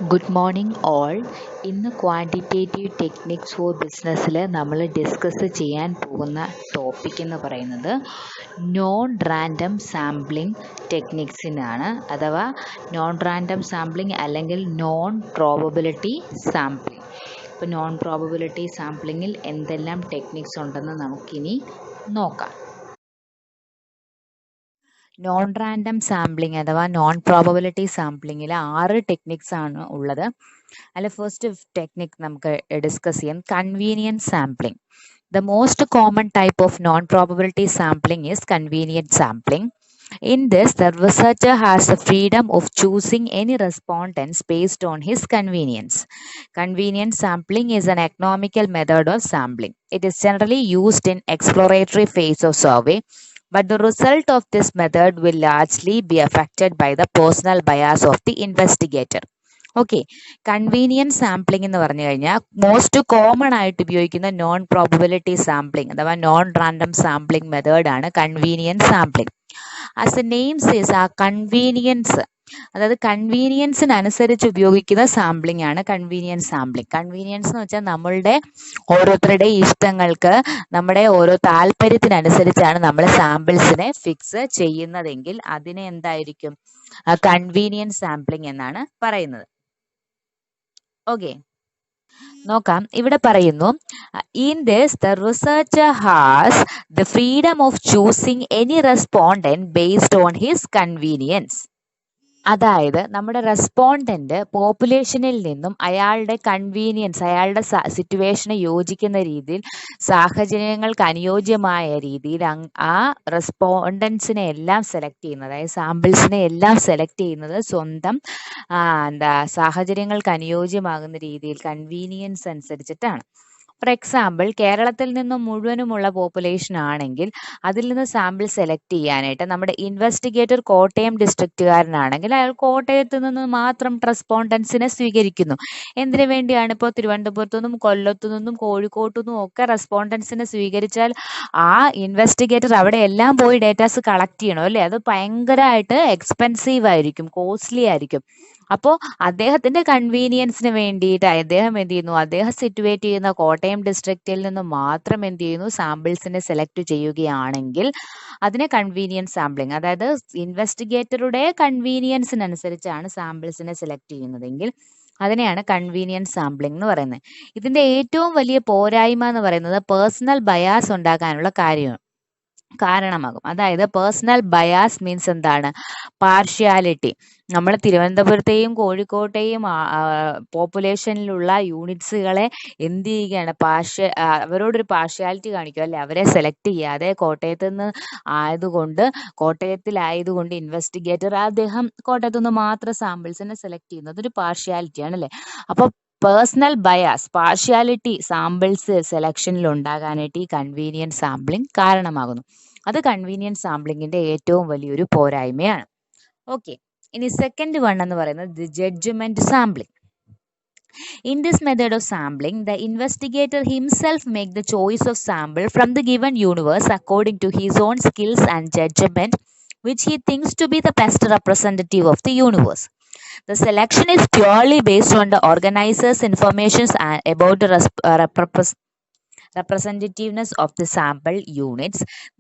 Good morning all. ഇന്ന് quantitative techniques for ബിസിനസ്സിൽ നമ്മൾ ഡിസ്കസ് ചെയ്യാൻ പോകുന്ന ടോപ്പിക് എന്ന് പറയുന്നത് നോൺ റാൻഡം സാമ്പിളിംഗ് ടെക്നിക്സിനാണ്, അഥവാ നോൺ റാൻഡം സാമ്പിളിംഗ് അല്ലെങ്കിൽ നോൺ പ്രോബബിലിറ്റി സാമ്പിളിംഗ്. ഇപ്പോൾ നോൺ പ്രോബബിലിറ്റി സാമ്പിളിങ്ങിൽ എന്തെല്ലാം ടെക്നിക്സ് ഉണ്ടെന്ന് നമുക്കിനി നോക്കാം. നോൺ റാൻഡം സാമ്പിളിംഗ് അഥവാ നോൺ പ്രോബബിലിറ്റി സാമ്പിളിങ്ങിൽ 6 ടെക്നിക്സ് ആണ് ഉള്ളത്. അതിൽ ഫസ്റ്റ് ടെക്നിക് നമുക്ക് ഡിസ്കസ് ചെയ്യാം, convenience sampling. The most common type of non-probability sampling is convenient sampling. In this, the researcher has the freedom of choosing any respondents based on his convenience. Convenient sampling is an economical method of sampling. It is generally used in exploratory phase of survey, but the result of this method will largely be affected by the personal bias of the investigator. Okay, convenience sampling എന്ന് പറഞ്ഞു കഴിഞ്ഞാൽ most common ആയിട്ട് ഉപയോഗിക്കുന്ന non probability sampling അഥവാ non random sampling മെത്തേഡാണ് convenience sampling. As the name says, ആ convenience, അതായത് കൺവീനിയൻസിനനുസരിച്ച് ഉപയോഗിക്കുന്ന സാമ്പിളിംഗ് ആണ് കൺവീനിയൻസ് സാമ്പിളിംഗ്. കൺവീനിയൻസ് എന്ന് വെച്ചാൽ നമ്മളുടെ ഓരോരുത്തരുടെ ഇഷ്ടങ്ങൾക്ക്, നമ്മുടെ ഓരോ താല്പര്യത്തിനനുസരിച്ചാണ് നമ്മൾ സാമ്പിൾസിനെ ഫിക്സ് ചെയ്യുന്നതെങ്കിൽ അതിനെ എന്തായിരിക്കും കൺവീനിയൻസ് സാമ്പിളിംഗ് എന്നാണ് പറയുന്നത്. ഓക്കെ, നോക്കാം. ഇവിടെ പറയുന്നു, in this the researcher has the freedom of choosing any respondent based on his convenience. അതായത് നമ്മുടെ റെസ്പോണ്ടന്റ് പോപ്പുലേഷനിൽ നിന്നും അയാളുടെ കൺവീനിയൻസ്, അയാളുടെ സിറ്റുവേഷന് യോജിക്കുന്ന രീതിയിൽ, സാഹചര്യങ്ങൾക്ക് അനുയോജ്യമായ രീതിയിൽ ആ റെസ്പോണ്ടൻസിനെ എല്ലാം സെലക്ട് ചെയ്യുന്നത്, അതായത് സാമ്പിൾസിനെ എല്ലാം സെലക്ട് ചെയ്യുന്നത് സ്വന്തം സാഹചര്യങ്ങൾക്ക് അനുയോജ്യമാകുന്ന രീതിയിൽ കൺവീനിയൻസ് അനുസരിച്ചിട്ടാണ്. ഫോർ എക്സാമ്പിൾ, കേരളത്തിൽ നിന്നും മുഴുവനുമുള്ള പോപ്പുലേഷൻ ആണെങ്കിൽ അതിൽ നിന്ന് സാമ്പിൾ സെലക്ട് ചെയ്യാനായിട്ട് നമ്മുടെ ഇൻവെസ്റ്റിഗേറ്റർ കോട്ടയം ഡിസ്ട്രിക്റ്റുകാരനാണെങ്കിൽ അയാൾ കോട്ടയത്ത് നിന്ന് മാത്രം റെസ്പോണ്ടൻസിനെ സ്വീകരിക്കുന്നു. എന്തിനു വേണ്ടിയാണ്? ഇപ്പോൾ തിരുവനന്തപുരത്തു നിന്നും കൊല്ലത്തു നിന്നും കോഴിക്കോട്ടു നിന്നും ഒക്കെ റെസ്പോണ്ടൻസിനെ സ്വീകരിച്ചാൽ ആ ഇൻവെസ്റ്റിഗേറ്റർ അവിടെ എല്ലാം പോയി ഡേറ്റാസ് കളക്ട് ചെയ്യണം അല്ലേ? അത് ഭയങ്കരമായിട്ട് എക്സ്പെൻസീവ് ആയിരിക്കും, കോസ്റ്റ്ലി ആയിരിക്കും. അപ്പോൾ അദ്ദേഹത്തിന്റെ കൺവീനിയൻസിന് വേണ്ടിയിട്ട് അദ്ദേഹം എന്ത് ചെയ്യുന്നു, അദ്ദേഹം സിറ്റുവേറ്റ് ചെയ്യുന്ന കോട്ടയം ഡിസ്ട്രിക്റ്റിൽ നിന്ന് മാത്രം എന്ത് ചെയ്യുന്നു, സാമ്പിൾസിനെ സെലക്ട് ചെയ്യുകയാണെങ്കിൽ അതിനെ കൺവീനിയൻസ് സാമ്പിളിംഗ്, അതായത് ഇൻവെസ്റ്റിഗേറ്ററുടെ കൺവീനിയൻസിനനുസരിച്ചാണ് സാമ്പിൾസിനെ സെലക്ട് ചെയ്യുന്നതെങ്കിൽ അതിനെയാണ് കൺവീനിയൻസ് സാമ്പിളിംഗ് എന്ന് പറയുന്നത്. ഇതിന്റെ ഏറ്റവും വലിയ പോരായ്മ എന്ന് പറയുന്നത് പേഴ്സണൽ ബയാസ് ഉണ്ടാക്കാനുള്ള കാരണമാകും. അതായത് പേഴ്സണൽ ബയാസ് മീൻസ് എന്താണ്? പാർഷ്യാലിറ്റി. നമ്മൾ തിരുവനന്തപുരത്തെയും കോഴിക്കോട്ടെയും പോപ്പുലേഷനിലുള്ള യൂണിറ്റ്സുകളെ എന്ത് ചെയ്യുകയാണ്? അവരോടൊരു പാർഷ്യാലിറ്റി കാണിക്കുക അല്ലെ? അവരെ സെലക്ട് ചെയ്യാതെ കോട്ടയത്ത് നിന്ന് കോട്ടയത്തിലായതുകൊണ്ട് ഇൻവെസ്റ്റിഗേറ്റർ അദ്ദേഹം കോട്ടയത്ത് നിന്ന് മാത്രം സാമ്പിൾസിനെ സെലക്ട് ചെയ്യുന്നത് ഒരു പാർഷ്യാലിറ്റി ആണല്ലേ? അപ്പോൾ പേഴ്സണൽ ബയാസ്, പാർഷ്യാലിറ്റി സാമ്പിൾസ് സെലക്ഷനിൽ ഉണ്ടാകാനായിട്ട് ഈ കൺവീനിയൻസ് സാമ്പിളിംഗ് കാരണമാകുന്നു. അത് കൺവീനിയൻസ് സാമ്പിളിങ്ങിന്റെ ഏറ്റവും വലിയൊരു പോരായ്മയാണ്. ഓക്കെ, ഇനി സെക്കൻഡ് വൺ എന്ന് പറയുന്നത് judgement sampling. In this method of sampling, the investigator himself makes the choice of sample from the given universe according to his own skills and judgment, which he thinks to be the best representative of the universe. The selection is purely based on the organizer's information about the representativeness of the sample units.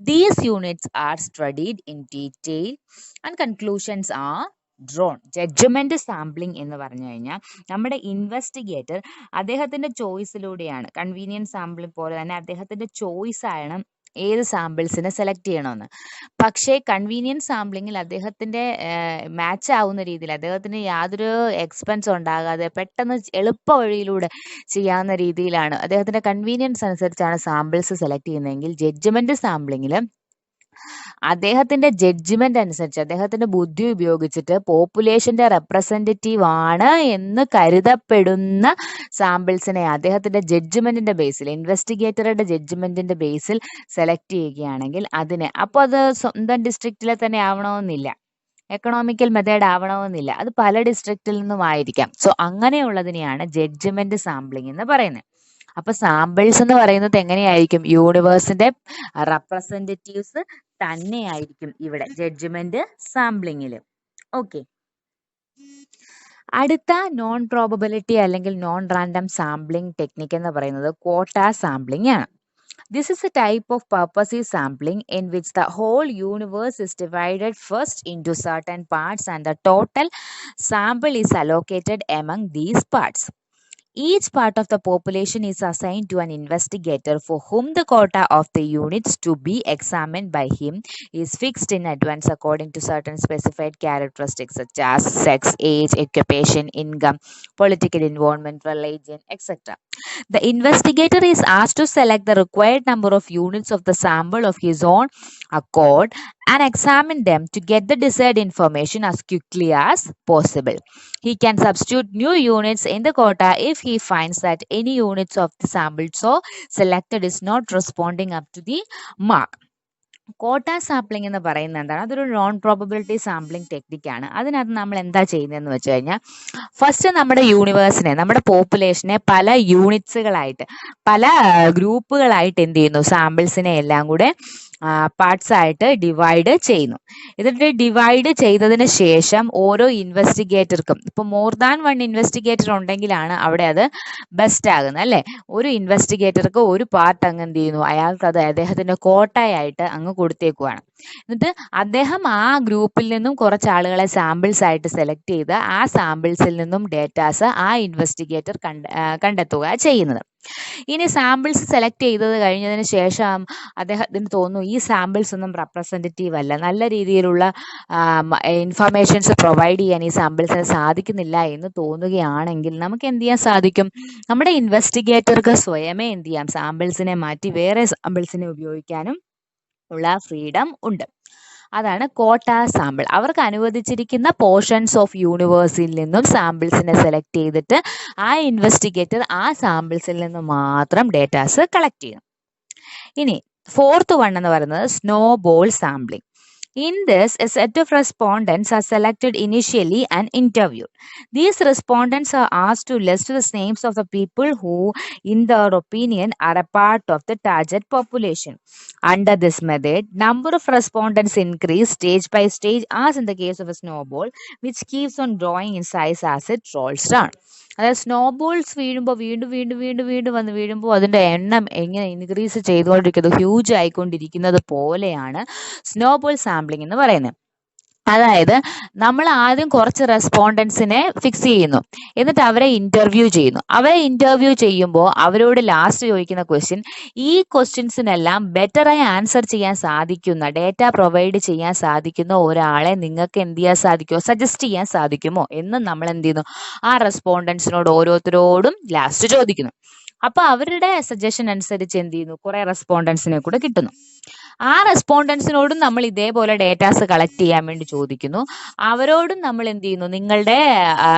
These units are studied in detail and conclusions are drawn. Judgement sampling എന്ന് പറഞ്ഞു കഴിഞ്ഞാൽ നമ്മുടെ investigator അദ്ദേഹത്തിന്റെ ചോയ്സിലൂടെയാണ്, convenience sampling പോലെ തന്നെ അദ്ദേഹത്തിന്റെ choice ആണ് ഏത് സാമ്പിൾസിനെ സെലക്ട് ചെയ്യണമെന്ന്. പക്ഷേ കൺവീനിയൻസ് സാമ്പിളിങ്ങിൽ അദ്ദേഹത്തിന്റെ മാച്ച് ആവുന്ന രീതിയിൽ, അദ്ദേഹത്തിന് യാതൊരു എക്സ്പെൻസ് ഉണ്ടാകാതെ പെട്ടെന്ന് എളുപ്പ വഴിയിലൂടെ ചെയ്യാവുന്ന രീതിയിലാണ്, അദ്ദേഹത്തിന്റെ കൺവീനിയൻസ് അനുസരിച്ചാണ് സാമ്പിൾസ് സെലക്ട് ചെയ്യുന്നതെങ്കിൽ ജഡ്ജ്മെന്റ് സാമ്പിളിങ്ങിൽ അദ്ദേഹത്തിന്റെ ജഡ്ജ്മെന്റ് അനുസരിച്ച്, അദ്ദേഹത്തിന്റെ ബുദ്ധി ഉപയോഗിച്ചിട്ട് പോപ്പുലേഷന്റെ റെപ്രസെന്റേറ്റീവ് ആണ് എന്ന് കരുതപ്പെടുന്ന സാമ്പിൾസിനെ അദ്ദേഹത്തിന്റെ ജഡ്ജ്മെന്റിന്റെ ബേസിൽ, ഇൻവെസ്റ്റിഗേറ്ററുടെ ജഡ്ജ്മെന്റിന്റെ ബേസിൽ സെലക്ട് ചെയ്യുകയാണെങ്കിൽ അതിനെ, അപ്പോൾ അത് സ്വന്തം ഡിസ്ട്രിക്റ്റിലെ തന്നെ ആവണമെന്നില്ല, എക്കണോമിക്കൽ മെത്തേഡ് ആവണമെന്നില്ല, അത് പല ഡിസ്ട്രിക്റ്റിൽ നിന്നും ആയിരിക്കാം. സോ അങ്ങനെയുള്ളതിനെയാണ് ജഡ്ജ്മെന്റ് സാമ്പിളിംഗ് എന്ന് പറയുന്നത്. അപ്പൊ സാമ്പിൾസ് എന്ന് പറയുന്നത് എങ്ങനെയായിരിക്കും? യൂണിവേഴ്സിന്റെ റെപ്രസെന്റേറ്റീവ്സ് തന്നെയായിരിക്കും ഇവിടെ ജഡ്ജ്മെന്റ് സാമ്പിളിങ്ങിൽ. ഓക്കെ, അടുത്ത നോൺ പ്രോബബിലിറ്റി അല്ലെങ്കിൽ നോൺ റാൻഡം സാമ്പിളിംഗ് ടെക്നിക് എന്ന് പറയുന്നത് ക്വോട്ട സാമ്പിളിംഗ് ആണ്. This is a type of purposive sampling in which the whole universe is divided first into certain parts and the total sample is allocated among these parts. Each part of the population is assigned to an investigator for whom the quota of the units to be examined by him is fixed in advance according to certain specified characteristics such as sex, age, occupation, income, political involvement, religion, etc. The investigator is asked to select the required number of units of the sample of his own accord and examine them to get the desired information as quickly as possible. He can substitute new units in the quota if he finds that any units of the sample so selected is not responding up to the mark. കോട്ട sampling എന്ന് പറയുന്നത് എന്താണ്? അതൊരു non probability sampling ടെക്നിക്കാണ്. അതിനകത്ത് നമ്മൾ എന്താ ചെയ്യുന്നതെന്ന് വെച്ച് കഴിഞ്ഞാൽ, ഫസ്റ്റ് നമ്മുടെ യൂണിവേഴ്സിനെ, നമ്മുടെ പോപ്പുലേഷനെ പല യൂണിറ്റ്സുകളായിട്ട്, പല ഗ്രൂപ്പുകളായിട്ട് എന്ത് ചെയ്യുന്നു, സാമ്പിൾസിനെ എല്ലാം കൂടെ പാർട്സ് ആയിട്ട് ഡിവൈഡ് ചെയ്യുന്നു. എന്നിട്ട് ഡിവൈഡ് ചെയ്തതിന് ശേഷം ഓരോ ഇൻവെസ്റ്റിഗേറ്റർക്കും, ഇപ്പൊ മോർ ദാൻ വൺ ഇൻവെസ്റ്റിഗേറ്റർ ഉണ്ടെങ്കിലാണ് അവിടെ അത് ബെസ്റ്റ് ആകുന്നത് അല്ലേ. ഒരു ഇൻവെസ്റ്റിഗേറ്റർക്ക് ഒരു പാർട്ട് അങ്ങ് എന്ത് ചെയ്യുന്നു, അയാൾക്ക് അത് അദ്ദേഹത്തിന്റെ കോട്ടയായിട്ട് അങ്ങ് കൊടുത്തേക്കുവാണ്. എന്നിട്ട് അദ്ദേഹം ആ ഗ്രൂപ്പിൽ നിന്നും കുറച്ച് ആളുകളെ സാമ്പിൾസ് ആയിട്ട് സെലക്ട് ചെയ്ത് ആ സാമ്പിൾസിൽ നിന്നും ഡേറ്റാസ് ആ ഇൻവെസ്റ്റിഗേറ്റർ കണ്ടെത്തുക ചെയ്യുന്നത്. ഇനി സാമ്പിൾസ് സെലക്ട് ചെയ്തത് കഴിഞ്ഞതിന് ശേഷം അദ്ദേഹത്തിന് തോന്നുന്നു ഈ സാമ്പിൾസ് ഒന്നും റെപ്രസെൻറ്റേറ്റീവ് അല്ല, നല്ല രീതിയിലുള്ള ഇൻഫർമേഷൻസ് പ്രൊവൈഡ് ചെയ്യാൻ ഈ സാമ്പിൾസിന് സാധിക്കുന്നില്ല എന്ന് തോന്നുകയാണെങ്കിൽ നമുക്ക് എന്ത് ചെയ്യാൻ സാധിക്കും? നമ്മുടെ ഇൻവെസ്റ്റിഗേറ്റർക്ക് സ്വയമേ എന്ത് ചെയ്യാം, സാമ്പിൾസിനെ മാറ്റി വേറെ സാമ്പിൾസിനെ ഉപയോഗിക്കാനും ഉള്ള ഫ്രീഡം ഉണ്ട്. അതാണ് കോട്ട സാമ്പിൾ. അവർക്ക് അനുവദിച്ചിരിക്കുന്ന പോർഷൻസ് ഓഫ് യൂണിവേഴ്സിൽ നിന്നും സാമ്പിൾസിനെ സെലക്ട് ചെയ്തിട്ട് ആ ഇൻവെസ്റ്റിഗേറ്റർ ആ സാമ്പിൾസിൽ നിന്ന് മാത്രം ഡേറ്റാസ് കളക്ട് ചെയ്യും. ഇനി ഫോർത്ത് വൺ എന്ന് പറയുന്നത് snow ball sampling. In this, a set of respondents are selected initially and interviewed. These respondents are asked to list the names of the people who, in their opinion, are a part of the target population. Under this method, number of respondents increase stage by stage, as in the case of a snowball, which keeps on growing in size as it rolls down. അതായത് സ്നോബോൾസ് വീഴുമ്പോൾ വീണ്ടും വീണ്ടും വീണ്ടും വീണ്ടും വന്ന് വീഴുമ്പോൾ അതിൻ്റെ എണ്ണം എങ്ങനെ ഇൻക്രീസ് ചെയ്തുകൊണ്ടിരിക്കുന്നത്, ഹ്യൂജ് ആയിക്കൊണ്ടിരിക്കുന്നത് പോലെയാണ് സ്നോബോൾ സാമ്പിളിംഗ് എന്ന് പറയുന്നത്. അതായത് നമ്മൾ ആദ്യം കുറച്ച് റെസ്പോണ്ടൻസിനെ ഫിക്സ് ചെയ്യുന്നു, എന്നിട്ട് അവരെ ഇന്റർവ്യൂ ചെയ്യുന്നു. അവരെ ഇന്റർവ്യൂ ചെയ്യുമ്പോൾ അവരോട് ലാസ്റ്റ് ചോദിക്കുന്ന ക്വസ്റ്റ്യൻ, ഈ ക്വസ്റ്റ്യൻസിനെല്ലാം ബെറ്ററായി ആൻസർ ചെയ്യാൻ സാധിക്കുന്ന, ഡേറ്റ പ്രൊവൈഡ് ചെയ്യാൻ സാധിക്കുന്ന ഒരാളെ നിങ്ങൾക്ക് എന്ത് ചെയ്യാൻ സാധിക്കുമോ, സജസ്റ്റ് ചെയ്യാൻ സാധിക്കുമോ എന്ന് നമ്മൾ എന്ത് ചെയ്യുന്നു, ആ റെസ്പോണ്ടൻസിനോട് ഓരോരുത്തരോടും ലാസ്റ്റ് ചോദിക്കുന്നു. അപ്പൊ അവരുടെ സജഷൻ അനുസരിച്ച് എന്ത് ചെയ്യുന്നു, കുറെ റെസ്പോണ്ടൻസിനെ കൂടെ കിട്ടുന്നു. ആ റെസ്പോണ്ടൻസിനോടും നമ്മൾ ഇതേപോലെ ഡേറ്റാസ് കളക്ട് ചെയ്യാൻ വേണ്ടി ചോദിക്കുന്നു. അവരോടും നമ്മൾ എന്ത് ചെയ്യുന്നു, നിങ്ങളുടെ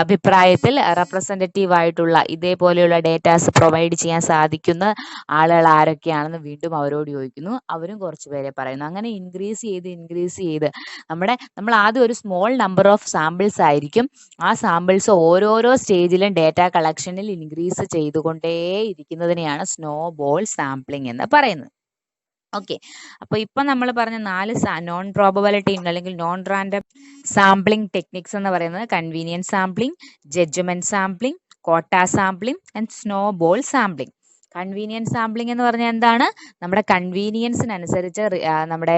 അഭിപ്രായത്തിൽ റെപ്രസെൻറ്റേറ്റീവ് ആയിട്ടുള്ള ഇതേപോലെയുള്ള ഡേറ്റാസ് പ്രൊവൈഡ് ചെയ്യാൻ സാധിക്കുന്ന ആളുകൾ ആരൊക്കെയാണെന്ന് വീണ്ടും അവരോട് ചോദിക്കുന്നു. അവരും കുറച്ച് പേരെ പറയുന്നു. അങ്ങനെ ഇൻക്രീസ് ചെയ്ത് നമ്മൾ ആദ്യം ഒരു സ്മോൾ നമ്പർ ഓഫ് സാമ്പിൾസ് ആയിരിക്കും. ആ സാമ്പിൾസ് ഓരോരോ സ്റ്റേജിലും ഡേറ്റ കളക്ഷനിൽ ഇൻക്രീസ് ചെയ്തുകൊണ്ടേ ഇരിക്കുന്നതിനെയാണ് സ്നോ ബോൾ സാമ്പിളിംഗ് എന്ന് പറയുന്നത്. ഓക്കെ, അപ്പൊ ഇപ്പൊ നമ്മൾ പറഞ്ഞ 4 നോൺ പ്രോബബിലിറ്റി അല്ലെങ്കിൽ നോൺ റാൻഡം സാമ്പിളിംഗ് ടെക്നിക്സ് എന്ന് പറയുന്നത് convenience sampling, judgement sampling, quota sampling and snow ball sampling. Convenience sampling എന്ന് പറഞ്ഞാൽ എന്താണ്? നമ്മുടെ കൺവീനിയൻസിനനുസരിച്ച് നമ്മുടെ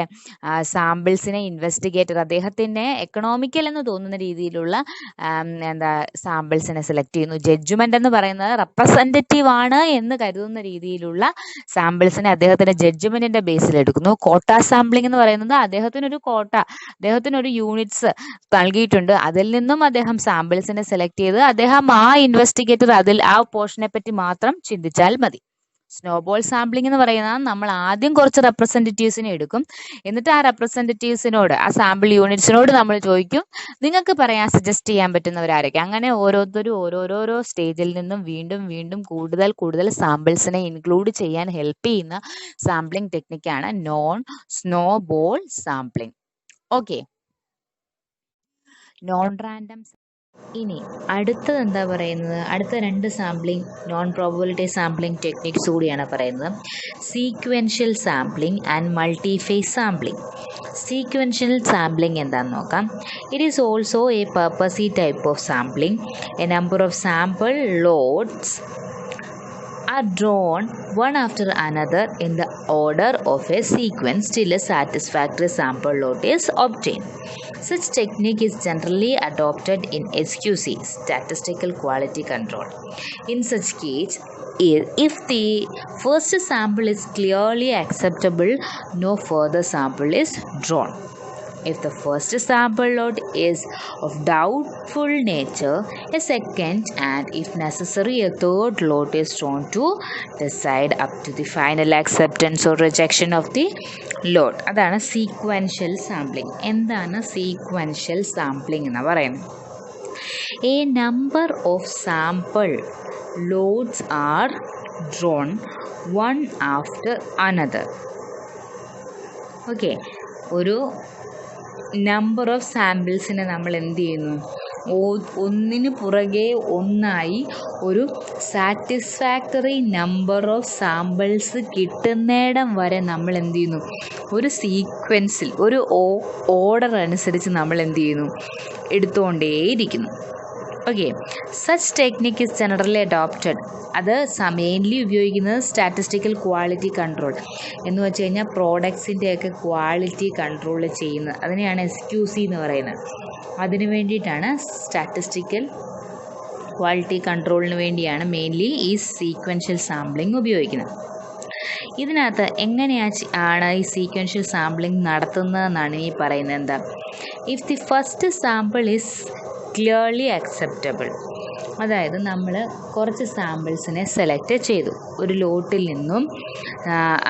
സാമ്പിൾസിനെ ഇൻവെസ്റ്റിഗേറ്റർ അദ്ദേഹത്തിന് എക്കണോമിക്കൽ എന്ന് തോന്നുന്ന രീതിയിലുള്ള സാമ്പിൾസിനെ സെലക്ട് ചെയ്യുന്നു. ജഡ്ജ്മെന്റ് എന്ന് പറയുന്നത് റെപ്രസെൻറ്റേറ്റീവ് ആണ് എന്ന് കരുതുന്ന രീതിയിലുള്ള സാമ്പിൾസിനെ അദ്ദേഹത്തിന്റെ ജഡ്ജ്മെന്റിന്റെ ബേസിൽ എടുക്കുന്നു. കോട്ട സാമ്പിളിംഗ് എന്ന് പറയുന്നത് അദ്ദേഹത്തിനൊരു യൂണിറ്റ്സ് നൽകിയിട്ടുണ്ട്, അതിൽ നിന്നും അദ്ദേഹം സാമ്പിൾസിനെ സെലക്ട് ചെയ്ത് അദ്ദേഹം ആ ഇൻവെസ്റ്റിഗേറ്റർ ആ പോർഷനെ പറ്റി മാത്രം ചിന്തിച്ചാൽ മതി. സ്നോബോൾ സാമ്പിളിംഗ് എന്ന് പറയുന്നത് നമ്മൾ ആദ്യം കുറച്ച് റെപ്രസെൻറ്റേറ്റീവ്സിനെ എടുക്കും, എന്നിട്ട് ആ റെപ്രസെൻറ്റേറ്റീവ്സിനോട്, ആ സാമ്പിൾ യൂണിറ്റ്സിനോട് നമ്മൾ ചോദിക്കും, നിങ്ങൾക്ക് പറയാൻ സജസ്റ്റ് ചെയ്യാൻ പറ്റുന്നവരാരൊക്കെ. അങ്ങനെ ഓരോരുത്തരും ഓരോരോ സ്റ്റേജിൽ നിന്നും വീണ്ടും വീണ്ടും കൂടുതൽ സാമ്പിൾസിനെ ഇൻക്ലൂഡ് ചെയ്യാൻ ഹെൽപ്പ് ചെയ്യുന്ന സാമ്പിളിംഗ് ടെക്നിക്കാണ് snowball sampling. Okay, non random ഇനി അടുത്തത് എന്താ പറയുന്നത്, അടുത്ത രണ്ട് sampling non probability sampling techniques കൂടിയാണ് പറയുന്നത്. Sequential sampling and multi phase sampling. Sequential sampling എന്താണെന്ന് നോക്കാം. It is also a purposive type of sampling. A number of sample loads are drawn one after another in the order of a sequence till a satisfactory sample load is obtained. Such technique is generally adopted in SQC, statistical quality control. In such case, if the first sample is clearly acceptable, no further sample is drawn. If the first sample load is of doubtful nature, a second and if necessary a third load is drawn to decide up to the final acceptance or rejection of the load. അതാണ് sequential sampling. എന്താണ് sequential sampling എന്ന് പറയുന്നത്? A number of sample loads are drawn one after another. Okay, ഒരു number of സാമ്പിൾസിനെ നമ്മൾ എന്ത് ചെയ്യുന്നു, ഒന്നിന് പുറകെ ഒന്നായി ഒരു സാറ്റിസ്ഫാക്ടറി നമ്പർ ഓഫ് സാമ്പിൾസ് കിട്ടുന്നിടം വരെ നമ്മൾ എന്ത് ചെയ്യുന്നു, ഒരു സീക്വൻസിൽ ഒരു ഓർഡർ അനുസരിച്ച് നമ്മൾ എന്ത് ചെയ്യുന്നു, എടുത്തുകൊണ്ടേയിരിക്കുന്നു. Okay, such technique is generally adopted. അത് മെയിൻലി ഉപയോഗിക്കുന്നത് സ്റ്റാറ്റിസ്റ്റിക്കൽ ക്വാളിറ്റി കൺട്രോൾ എന്ന് വെച്ച് കഴിഞ്ഞാൽ പ്രോഡക്ട്സിൻ്റെയൊക്കെ ക്വാളിറ്റി കൺട്രോൾ ചെയ്യുന്നത്, അതിനെയാണ് SQC എന്ന് പറയുന്നത്. അതിനു വേണ്ടിയിട്ടാണ് സ്റ്റാറ്റിസ്റ്റിക്കൽ ക്വാളിറ്റി കൺട്രോളിന് വേണ്ടിയാണ് മെയിൻലി ഈ സീക്വൻഷ്യൽ സാമ്പിളിംഗ് ഉപയോഗിക്കുന്നത്. ഇതിനകത്ത് എങ്ങനെയാണ് ഈ സീക്വൻഷ്യൽ സാമ്പിളിംഗ് നടത്തുന്നതെന്നാണ് ഈ പറയുന്നത്. എന്താ, if the first sample is clearly acceptable, അതായത് നമ്മൾ കുറച്ച് സാമ്പിൾസിനെ സെലക്ട് ചെയ്തു, ഒരു ലോട്ടിൽ നിന്നും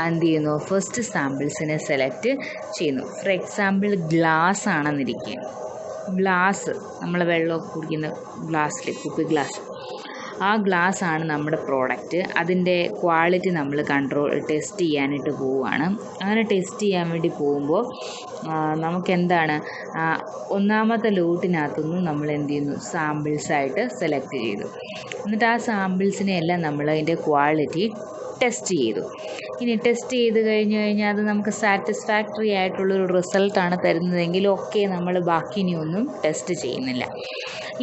എന്ത് ചെയ്യുന്നു, ഫസ്റ്റ് സാമ്പിൾസിനെ സെലക്ട് ചെയ്യുന്നു. ഫോർ എക്സാമ്പിൾ ഗ്ലാസ് ആണെന്നിരിക്കുക, ഗ്ലാസ് നമ്മൾ വെള്ളം കുടിക്കുന്ന ഗ്ലാസ്സിൽ, കുപ്പി ഗ്ലാസ്, ആ ഗ്ലാസ് ആണ് നമ്മുടെ പ്രോഡക്റ്റ്. അതിൻ്റെ ക്വാളിറ്റി നമ്മൾ ടെസ്റ്റ് ചെയ്യാനായിട്ട് പോവുകയാണ്. അങ്ങനെ ടെസ്റ്റ് ചെയ്യാൻ വേണ്ടി പോകുമ്പോൾ നമുക്കെന്താണ്, ഒന്നാമത്തെ ലോട്ടിനകത്തുനിന്ന് നമ്മൾ എന്ത് ചെയ്യുന്നു, സാമ്പിൾസായിട്ട് സെലക്ട് ചെയ്തു. എന്നിട്ട് ആ സാമ്പിൾസിനെ എല്ലാം നമ്മൾ അതിൻ്റെ ക്വാളിറ്റി ടെസ്റ്റ് ചെയ്തു. ഇനി ടെസ്റ്റ് ചെയ്ത് കഴിഞ്ഞാൽ അത് നമുക്ക് സാറ്റിസ്ഫാക്ടറി ആയിട്ടുള്ളൊരു റിസൾട്ടാണ് തരുന്നതെങ്കിൽ ഓക്കെ, നമ്മൾ ബാക്കി ഇനിയൊന്നും ടെസ്റ്റ് ചെയ്യുന്നില്ല.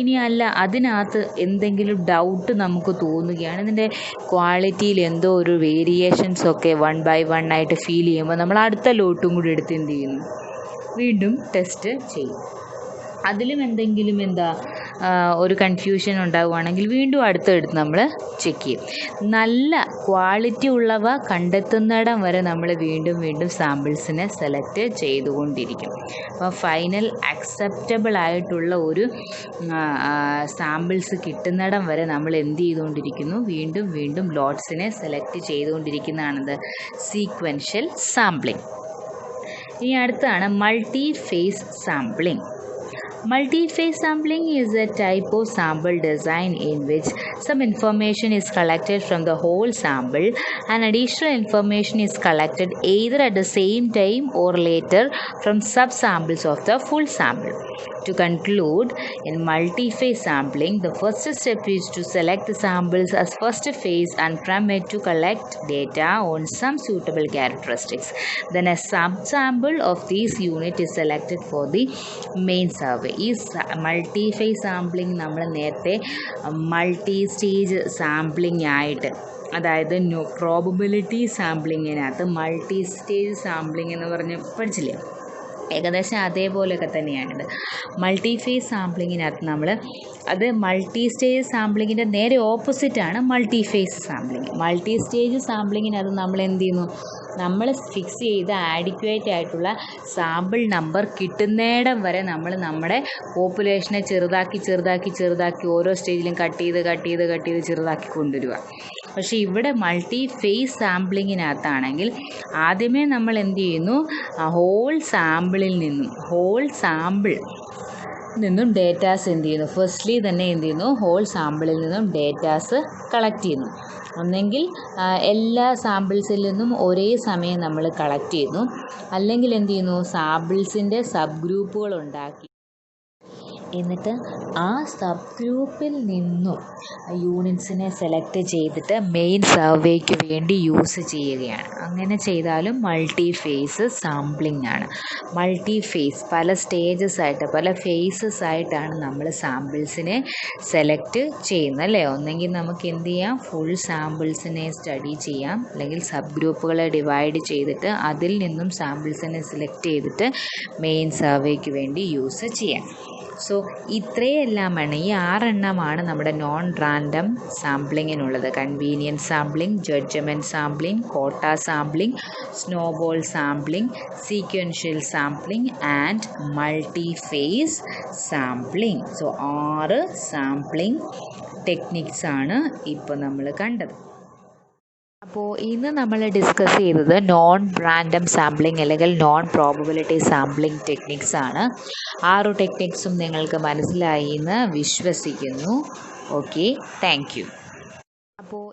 ഇനി അല്ല, അതിനകത്ത് എന്തെങ്കിലും ഡൗട്ട് നമുക്ക് തോന്നുകയാണ്, ഇതിൻ്റെ ക്വാളിറ്റിയിൽ എന്തോ ഒരു വേരിയേഷൻസൊക്കെ 1 by 1 ആയിട്ട് ഫീൽ ചെയ്യുമ്പോൾ നമ്മൾ അടുത്ത ലോട്ടും കൂടി എടുത്ത് എന്ത് ചെയ്യുന്നു, വീണ്ടും ടെസ്റ്റ് ചെയ്യും. അതിലും എന്തെങ്കിലും ഒരു കൺഫ്യൂഷൻ ഉണ്ടാവുകയാണെങ്കിൽ വീണ്ടും അടുത്തെടുത്ത് നമ്മൾ ചെക്ക് ചെയ്യും. നല്ല ക്വാളിറ്റി ഉള്ളവ കണ്ടെത്തുന്നിടം വരെ നമ്മൾ വീണ്ടും സാമ്പിൾസിനെ സെലക്ട് ചെയ്തുകൊണ്ടിരിക്കും. അപ്പോൾ ഫൈനൽ അക്സെപ്റ്റബിൾ ആയിട്ടുള്ള ഒരു സാമ്പിൾസ് കിട്ടുന്നിടം വരെ നമ്മൾ എന്ത് ചെയ്തുകൊണ്ടിരിക്കുന്നു, വീണ്ടും ലോട്ട്സിനെ സെലക്ട് ചെയ്തുകൊണ്ടിരിക്കുന്നതാണത് സീക്വൻഷ്യൽ സാമ്പിളിംഗ്. ഇനി അടുത്താണ് multi phase sampling. Multi-phase sampling is a type of sample design in which some information is collected from the whole sample and additional information is collected either at the same time or later from subsamples of the full sample. To conclude, in multi-phase sampling, the first step is to select the samples as first phase and from it to collect data on some suitable characteristics. Then a subsample of these unit is selected for the main survey. ഈ multi phase sampling നമ്മൾ നേരത്തെ multi stage sampling ആയിട്ട്, അതായത് probability സാമ്പിളിങ്ങിനകത്ത് multi stage sampling എന്ന് പറഞ്ഞ് പഠിച്ചില്ലേ, ഏകദേശം അതേപോലെയൊക്കെ തന്നെയാണിത്. മൾട്ടി ഫേസ് സാമ്പിളിങ്ങിനകത്ത് നമ്മൾ അത് മൾട്ടി സ്റ്റേജ് സാമ്പിളിങ്ങിൻ്റെ നേരെ ഓപ്പോസിറ്റാണ് multi phase sampling. Multi stage സാമ്പിളിങ്ങിനകത്ത് നമ്മൾ എന്ത് ചെയ്യുന്നു, നമ്മൾ ഫിക്സ് ചെയ്ത ആഡിക്വേറ്റ് ആയിട്ടുള്ള സാമ്പിൾ നമ്പർ കിട്ടുന്നിടം വരെ നമ്മൾ നമ്മുടെ പോപ്പുലേഷനെ ചെറുതാക്കി ഓരോ സ്റ്റേജിലും കട്ട് ചെയ്ത് ചെറുതാക്കി കൊണ്ടുവരിക. പക്ഷേ ഇവിടെ മൾട്ടി ഫേസ് സാമ്പിളിങ്ങിനകത്താണെങ്കിൽ ആദ്യമേ നമ്മൾ എന്ത് ചെയ്യുന്നു, ഹോൾ സാമ്പിളിൽ നിന്നും ഡേറ്റാസ് എന്ത് ചെയ്യുന്നു, ഫസ്റ്റ്ലി തന്നെ എന്ത് ചെയ്യുന്നു, ഹോൾ സാമ്പിളിൽ നിന്നും ഡേറ്റാസ് കളക്ട് ചെയ്യുന്നു. ഒന്നെങ്കിൽ എല്ലാ സാമ്പിൾസിൽ നിന്നും ഒരേ സമയം നമ്മൾ കളക്ട് ചെയ്യുന്നു, അല്ലെങ്കിൽ എന്ത് ചെയ്യുന്നു, സാമ്പിൾസിൻ്റെ സബ് ഗ്രൂപ്പുകൾ ഉണ്ടാക്കി എന്നിട്ട് ആ സബ് ഗ്രൂപ്പിൽ നിന്നും യൂണിറ്റ്സിനെ സെലക്ട് ചെയ്തിട്ട് മെയിൻ സർവേക്ക് വേണ്ടി യൂസ് ചെയ്യുകയാണ്. അങ്ങനെ ചെയ്താലും മൾട്ടി ഫേസ് സാമ്പിളിംഗ് ആണ്. മൾട്ടി ഫേസ് പല സ്റ്റേജസ് ആയിട്ട് പല ഫേസസ് ആയിട്ടാണ് നമ്മൾ സാമ്പിൾസിനെ സെലക്ട് ചെയ്യുന്നത് അല്ലേ. ഒന്നെങ്കിൽ നമുക്ക് എന്ത് ചെയ്യാം, ഫുൾ സാമ്പിൾസിനെ സ്റ്റഡി ചെയ്യാം, അല്ലെങ്കിൽ സബ് ഗ്രൂപ്പുകളെ ഡിവൈഡ് ചെയ്തിട്ട് അതിൽ നിന്നും സാമ്പിൾസിനെ സെലക്ട് ചെയ്തിട്ട് മെയിൻ സർവേക്ക് വേണ്ടി യൂസ് ചെയ്യാം. സോ ഇത്രയെല്ലാമാണ്, ഈ 6 എണ്ണമാണ് നമ്മുടെ നോൺ റാൻഡം സാമ്പിളിങ്ങിനുള്ളത്. Convenience sampling, judgement sampling, quota sampling, snowball sampling, sequential sampling and multi phase sampling. So 6 sampling techniques ആണ് ഇപ്പോൾ നമ്മൾ കണ്ടത്. അപ്പോൾ ഇന്ന് നമ്മൾ ഡിസ്കസ് ചെയ്തത് നോൺ റാൻഡം സാമ്പിളിംഗ് അല്ലെങ്കിൽ നോൺ പ്രോബബിലിറ്റി സാമ്പിളിംഗ് ടെക്നിക്സ് ആണ്. 6 ടെക്നിക്സും നിങ്ങൾക്ക് മനസ്സിലായി എന്ന് വിശ്വസിക്കുന്നു. Okay, thank you. അപ്പോൾ